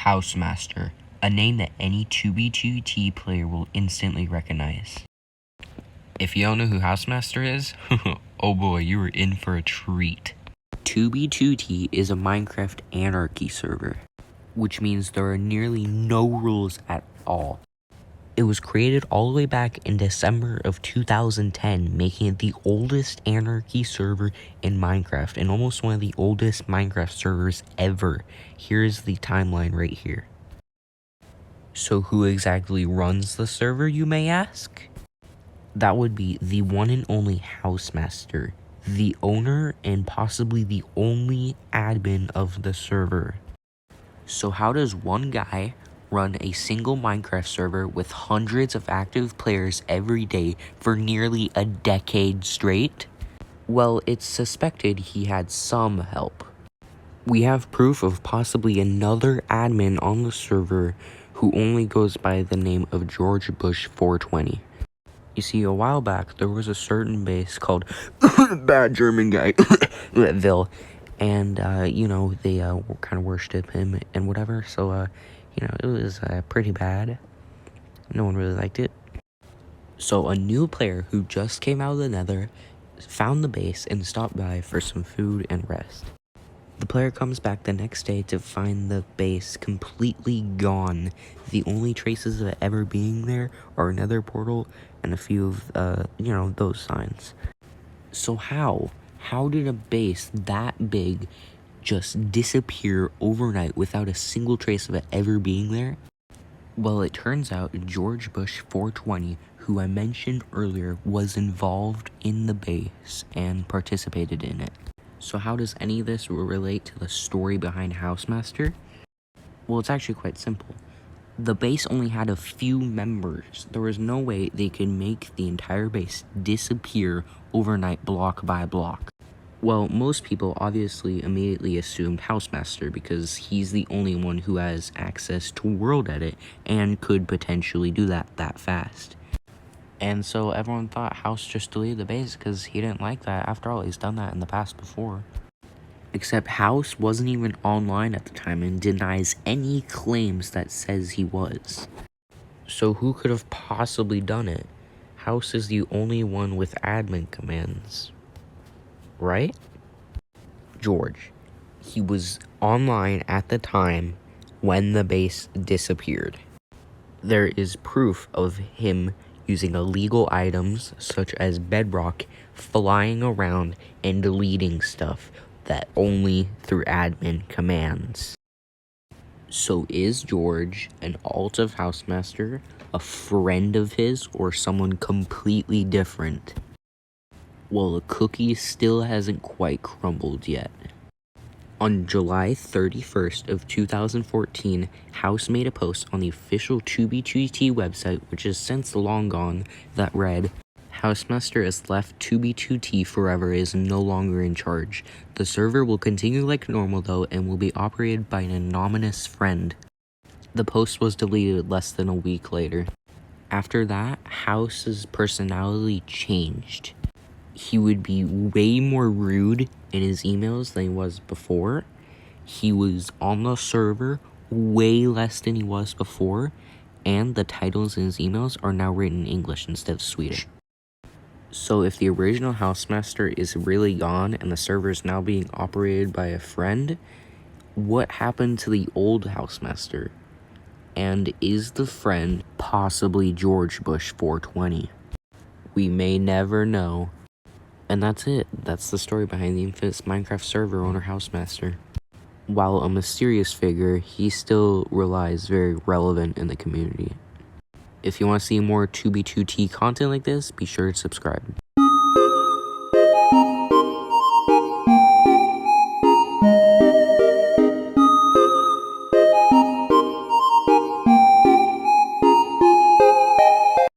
Hausemaster, a name that any 2B2T player will instantly recognize. If you don't know who Hausemaster is, oh boy, you are in for a treat. 2B2T is a Minecraft anarchy server, which means there are nearly no rules at all. It was created all the way back in December of 2010, making it the oldest anarchy server in Minecraft and almost one of the oldest Minecraft servers ever. Here's the timeline right here. So who exactly runs the server, you may ask? That would be the one and only Hausemaster, the owner and possibly the only admin of the server. So how does one guy run a single Minecraft server with hundreds of active players every day for nearly a decade straight? Well, it's suspected he had some help. We have proof of possibly another admin on the server who only goes by the name of George Bush 420. You see, a while back, there was a certain base called Bad German Guy, Ville, and, they kind of worship him and whatever, so, it was pretty bad. No one really liked it. So a new player who just came out of the nether found the base and stopped by for some food and rest. The player comes back the next day to find the base completely gone. The only traces of it ever being there are another portal and a few of, those signs. So how did a base that big just disappear overnight without a single trace of it ever being there? Well, it turns out George Bush 420, who I mentioned earlier, was involved in the base and participated in it. So how does any of this relate to the story behind Hausemaster? Well, it's actually quite simple. The base only had a few members. There was no way they could make the entire base disappear overnight block by block. Well, most people obviously immediately assumed Hausemaster because he's the only one who has access to World Edit and could potentially do that fast. And so everyone thought House just deleted the base because he didn't like that. After all, he's done that in the past before. Except House wasn't even online at the time and denies any claims that says he was. So who could have possibly done it? House is the only one with admin commands. Right? George. He was online at the time when the base disappeared. There is proof of him using illegal items such as bedrock, flying around, and deleting stuff that only through admin commands. So is George an alt of Hausemaster, a friend of his, or someone completely different? Well, the cookie still hasn't quite crumbled yet. On July 31st of 2014, House made a post on the official 2B2T website, which is since long gone, that read, "Hausemaster has left 2B2T forever, is no longer in charge. The server will continue like normal though and will be operated by an anonymous friend." The post was deleted less than a week later. After that, House's personality changed. He would be way more rude in his emails than he was before. He was on the server way less than he was before, and the titles in his emails are now written in English instead of Swedish. So if the original Hausemaster is really gone and the server is now being operated by a friend, what happened to the old Hausemaster? And is the friend possibly George Bush 420? We may never know. And that's it. That's the story behind the infamous Minecraft server owner Hausemaster. While a mysterious figure, he still relies very relevant in the community. If you want to see more 2B2T content like this, be sure to subscribe.